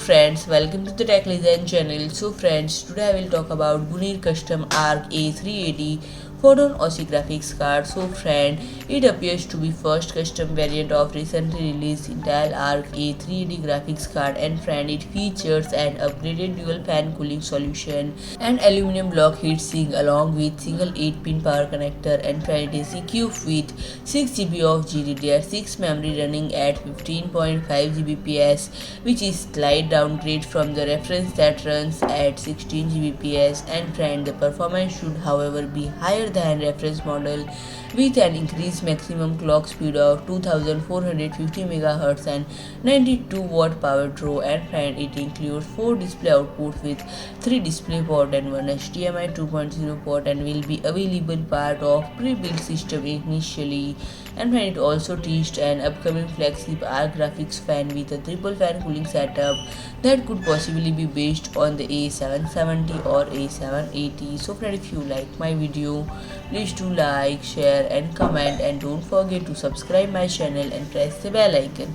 friends, welcome to the Tech Legend channel. So friends, today I will talk about GUNNIR custom Arc A380 Photon OC graphics card. So friend, it appears to be first custom variant of recently released Intel Arc A380 graphics card, and friend, it features an upgraded dual fan cooling solution and aluminium block heatsink along with single 8-pin power connector, and friend, it is equipped with 6 GB of GDDR6 memory running at 15.5 Gbps, which is slight downgrade from the reference that runs at 16 Gbps, and friend, the performance should however be higher than reference model with an increased maximum clock speed of 2450 MHz and 92 watt power draw, and friend, it includes 4 display outputs with 3 DisplayPort and 1 HDMI 2.0 port, and will be available part of pre-built system initially, and friend, it also teased an upcoming flagship Arc graphics fan with a triple fan cooling setup that could possibly be based on the A770 or A780. So friend, if you like my video, please do like, share and comment, and don't forget to subscribe my channel and press the bell icon.